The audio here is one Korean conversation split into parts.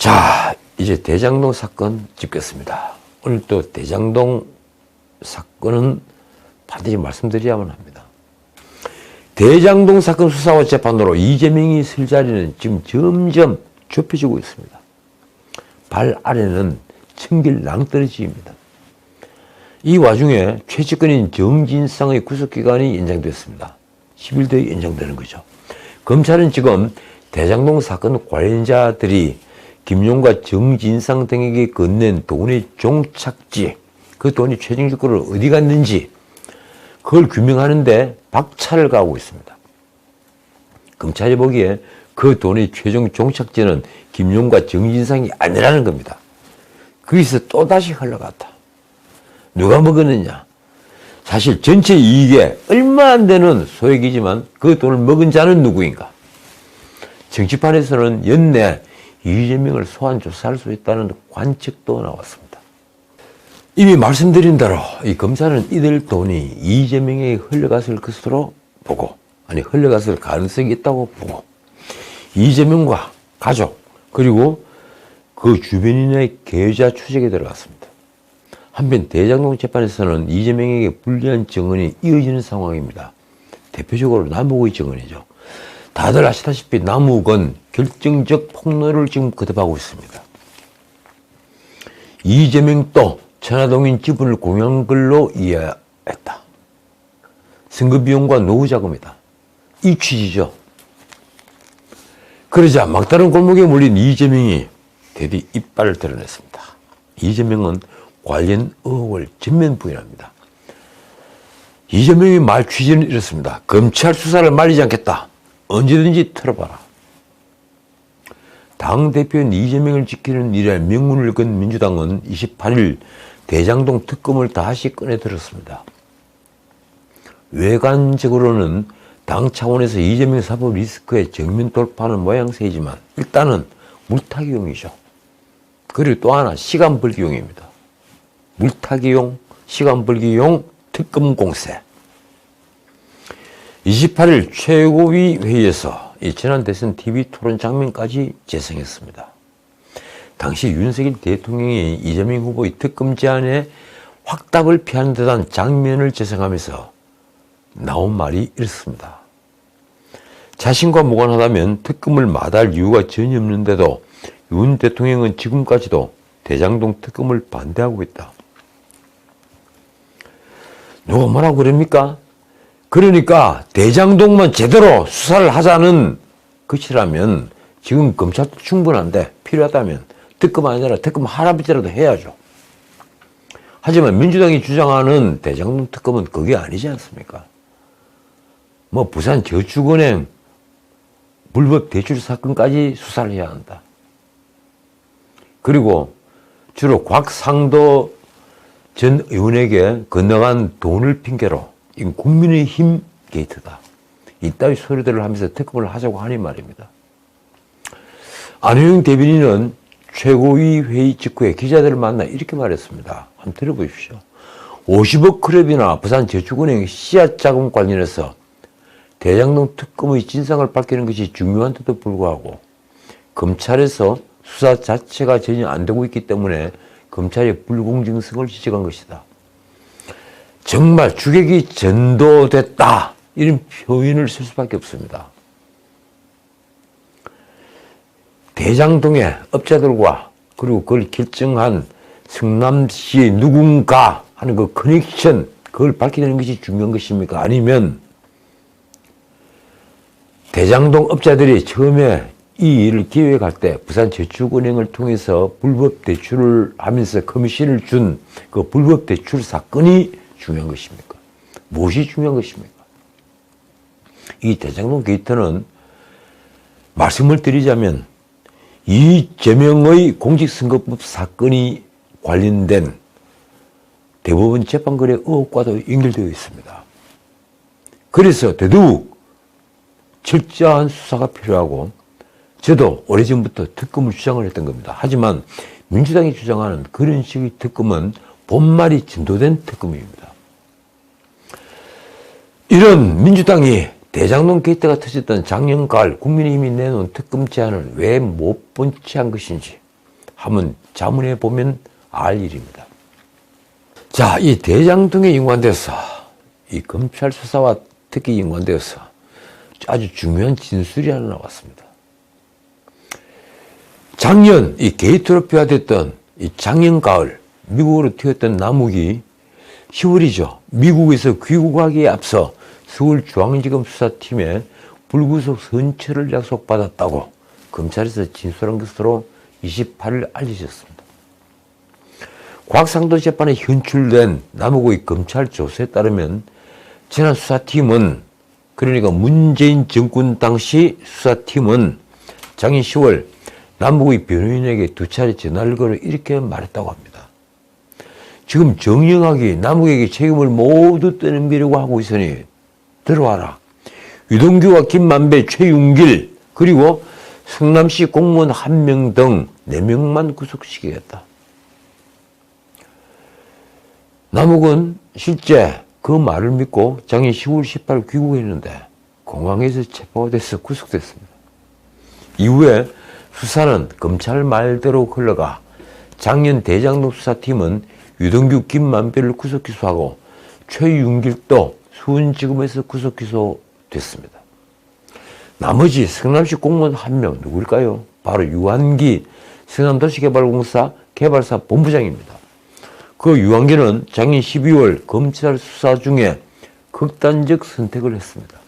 자, 이제 대장동 사건 짚겠습니다. 오늘 또 대장동 사건은 반드시 말씀드려야만 합니다. 대장동 사건 수사와 재판으로 이재명이 설 자리는 지금 점점 좁혀지고 있습니다. 발 아래는 청길 낭떠러지입니다. 이 와중에 최측근인 정진상의 구속기간이 연장됐습니다. 10일째 연장되는 거죠. 검찰은 지금 대장동 사건 관련자들이 김용과 정진상 등에게 건넨 돈의 종착지, 그 돈이 최종적으로 어디 갔는지 그걸 규명하는데 박차를 가하고 있습니다. 검찰이 보기에 그 돈의 최종 종착지는 김용과 정진상이 아니라는 겁니다. 거기서 또다시 흘러갔다. 누가 먹었느냐? 사실 전체 이익에 얼마 안 되는 소액이지만 그 돈을 먹은 자는 누구인가? 정치판에서는 연내 이재명을 소환 조사할 수 있다는 관측도 나왔습니다. 이미 말씀드린 대로 이 검사는 이들 돈이 이재명에게 흘러갔을 것으로 보고, 아니 흘러갔을 가능성이 있다고 보고, 이재명과 가족 그리고 그 주변인의 계좌 추적에 들어갔습니다. 한편 대장동 재판에서는 이재명에게 불리한 증언이 이어지는 상황입니다. 대표적으로 남욱의 증언이죠. 다들 아시다시피 남욱은 결정적 폭로를 지금 거듭하고 있습니다. 이재명도 천화동인 지분을 공유한 걸로 이해했다. 선거비용과 노후자금이다. 이 취지죠. 그러자 막다른 골목에 몰린 이재명이 드디어 이빨을 드러냈습니다. 이재명은 관련 의혹을 전면 부인합니다. 이재명의 말 취지는 이렇습니다. 검찰 수사를 말리지 않겠다. 언제든지 털어봐라. 당대표인 이재명을 지키는 일에 명운을 건 민주당은 28일 대장동 특검을 다시 꺼내들었습니다. 외관적으로는 당 차원에서 이재명 사법 리스크에 정면 돌파하는 모양새이지만 일단은 물타기용이죠. 그리고 또 하나 시간 벌기용입니다. 물타기용, 시간 벌기용 특검 공세. 28일 최고위 회의에서 지난 대선 TV 토론 장면까지 재생했습니다. 당시 윤석열 대통령이 이재명 후보의 특검 제안에 확답을 피하는 듯한 장면을 재생하면서 나온 말이 이렇습니다. 자신과 무관하다면 특검을 마다할 이유가 전혀 없는데도 윤 대통령은 지금까지도 대장동 특검을 반대하고 있다. 누가 뭐라고 그럽니까? 그러니까 대장동만 제대로 수사를 하자는 것이라면 지금 검찰도 충분한데 필요하다면 특검 아니라 특검 할아버지라도 해야죠. 하지만 민주당이 주장하는 대장동 특검은 그게 아니지 않습니까? 뭐 부산저축은행 불법 대출 사건까지 수사를 해야 한다. 그리고 주로 곽상도 전 의원에게 건너간 돈을 핑계로 국민의힘 게이트다. 이따위 소리들을 하면서 특검을 하자고 하니 말입니다. 안호영 대변인은 최고위 회의 직후에 기자들을 만나 이렇게 말했습니다. 한번 들어보십시오. 50억 클럽이나 부산저축은행 씨앗 자금 관련해서 대장동 특검의 진상을 밝히는 것이 중요한데도 불구하고 검찰에서 수사 자체가 전혀 안 되고 있기 때문에 검찰의 불공정성을 지적한 것이다. 정말 주객이 전도됐다. 이런 표현을 쓸 수밖에 없습니다. 대장동의 업자들과 그리고 그걸 결정한 성남시의 누군가 하는 그 커넥션, 그걸 밝히는 것이 중요한 것입니까? 아니면 대장동 업자들이 처음에 이 일을 기획할 때 부산저축은행을 통해서 불법 대출을 하면서 커미션을 준 그 불법 대출 사건이 중요한 것입니까? 무엇이 중요한 것입니까? 이 대장동 게이트는 말씀을 드리자면 이재명의 공직선거법 사건이 관련된 대법원 재판거래 의혹과도 연결되어 있습니다. 그래서 더더욱 철저한 수사가 필요하고 저도 오래전부터 특검을 주장을 했던 겁니다. 하지만 민주당이 주장하는 그런 식의 특검은 본말이 진도된 특검입니다. 이런 민주당이 대장동 게이트가 터졌던 작년 가을 국민의힘이 내놓은 특검 제안을 왜 못 본 채 한 것인지 한번 자문해 보면 알 일입니다. 자, 이 대장동에 연관돼서 이 검찰 수사와 특히 연관되어서 아주 중요한 진술이 하나 나왔습니다. 작년 이 게이트로피화됐던 이 작년 가을 미국으로 튀었던 남욱이 10월이죠. 미국에서 귀국하기에 앞서 서울중앙지검 수사팀에 불구속 선처를 약속받았다고 검찰에서 진술한 것으로 28일 알려졌습니다. 곽상도 재판에 현출된 남욱의 검찰 조서에 따르면 지난 수사팀은 그러니까 문재인 정권 당시 수사팀은 작년 10월 남욱의 변호인에게 2차례 전화를 걸어 이렇게 말했다고 합니다. 지금 정영학이 남욱에게 책임을 모두 떠넘기려고 하고 있으니 들어와라. 유동규와 김만배, 최윤길 그리고 성남시 공무원 1명 등 4명만 구속시키겠다. 남욱은 실제 그 말을 믿고 작년 10월 18일 귀국했는데 공항에서 체포가 돼서 구속됐습니다. 이후에 수사는 검찰 말대로 흘러가 작년 대장동 수사팀은 유동규, 김만배를 구속 기소하고 최윤길도 수원지검에서 구속 기소됐습니다. 나머지 성남시 공무원 1명 누구일까요? 바로 유한기 성남도시개발공사 개발사 본부장입니다. 그 유한기는 작년 12월 검찰 수사 중에 극단적 선택을 했습니다.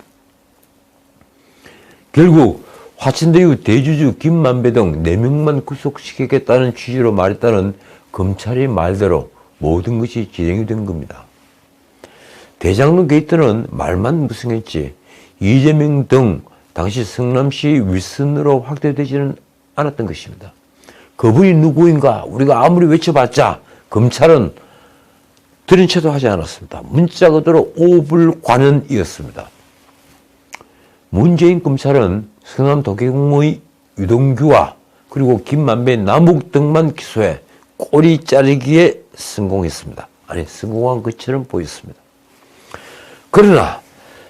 결국 화천대유 대주주 김만배 등 4명만 구속시키겠다는 취지로 말했다는 검찰의 말대로 모든 것이 진행이 된 겁니다. 대장동 게이트는 말만 무성했지 이재명 등 당시 성남시 윗선으로 확대되지는 않았던 것입니다. 그분이 누구인가 우리가 아무리 외쳐봤자 검찰은 들은 채도 하지 않았습니다. 문자 그대로 오불관원이었습니다. 문재인 검찰은 성남도계공무의 유동규와 그리고 김만배, 남욱 등만 기소해 꼬리 자르기에 성공했습니다. 아니 성공한 것처럼 보였습니다. 그러나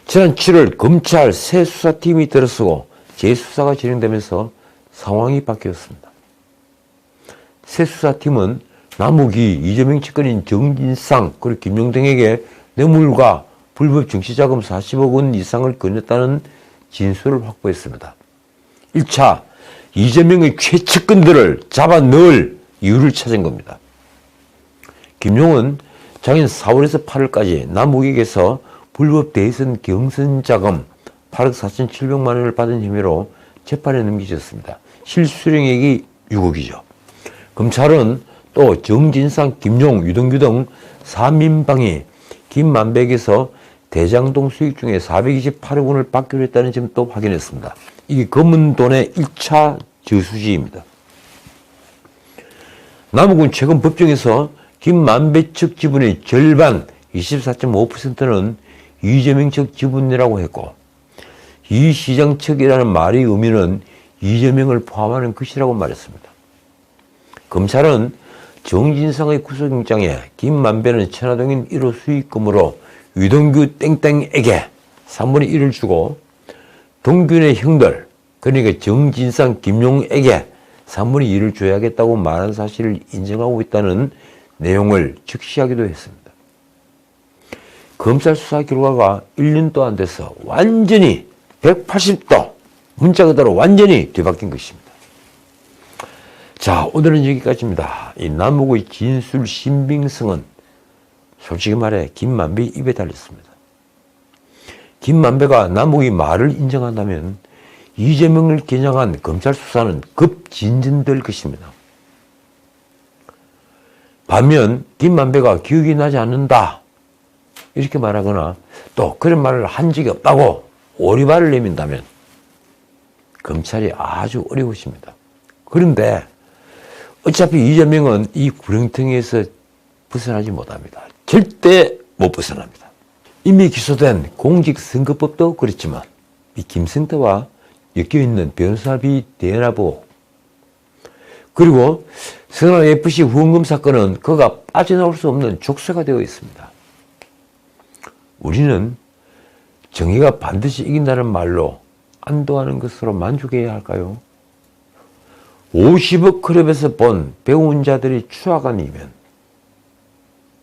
지난 7월 검찰 새 수사팀이 들어서고 재수사가 진행되면서 상황이 바뀌었습니다. 새 수사팀은 남욱이 이재명 측근인 정진상 그리고 김용 등에게 뇌물과 불법 정치자금 40억 원 이상을 건넸다는 진술을 확보했습니다. 1차 이재명의 최측근들을 잡아 넣을 이유를 찾은 겁니다. 김용은 작년 4월에서 8월까지 남욱에게서 불법 대선 경선 자금 8억 4,700만 원을 받은 혐의로 재판에 넘겨졌습니다. 실수령액이 6억이죠. 검찰은 또 정진상, 김용, 유동규 등 3인방이 김만배에게서 대장동 수익 중에 428억 원을 받기로 했다는 점도 확인했습니다. 이게 검은 돈의 1차 저수지입니다. 남욱은 최근 법정에서 김만배 측 지분의 절반 24.5%는 이재명 측 지분이라고 했고 이 시장 측이라는 말의 의미는 이재명을 포함하는 것이라고 말했습니다. 검찰은 정진상의 구속영장에 김만배는 천화동인 1호 수익금으로 유동규 땡땡에게 3분의 1을 주고 동균의 형들 그러니까 정진상, 김용에게 3분의 1을 줘야겠다고 말한 사실을 인정하고 있다는 내용을 적시하기도 했습니다. 검찰 수사 결과가 1년도 안 돼서 완전히 180도 문자 그대로 완전히 뒤바뀐 것입니다. 자, 오늘은 여기까지입니다. 이 남욱의 진술 신빙성은 솔직히 말해 김만배 입에 달렸습니다. 김만배가 남욱의 말을 인정한다면 이재명을 겨냥한 검찰 수사는 급진전될 것입니다. 반면 김만배가 기억이 나지 않는다 이렇게 말하거나 또 그런 말을 한 적이 없다고 오리발을 내민다면 검찰이 아주 어려우십니다. 그런데 어차피 이재명은 이 구렁텅이에서 벗어나지 못합니다. 절대 못 벗어납니다. 이미 기소된 공직선거법도 그렇지만 이 김성태와 엮여있는 변호사비 대납부 그리고 성남FC 후원금 사건은 그가 빠져나올 수 없는 족쇄가 되어 있습니다. 우리는 정의가 반드시 이긴다는 말로 안도하는 것으로 만족해야 할까요? 50억 클럽에서 본 배운 자들이 추악한이면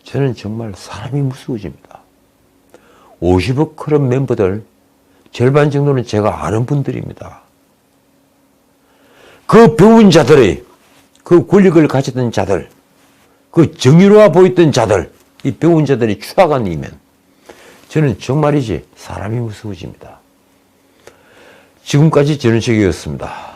저는 정말 사람이 무서워집니다. 50억 클럽 멤버들 절반 정도는 제가 아는 분들입니다. 그 배운 자들의 그 권력을 가졌던 자들, 그 정의로워 보였던 자들, 이 배운 자들이 추악한이면 저는 정말이지 사람이 무서워집니다. 지금까지 전은식이었습니다.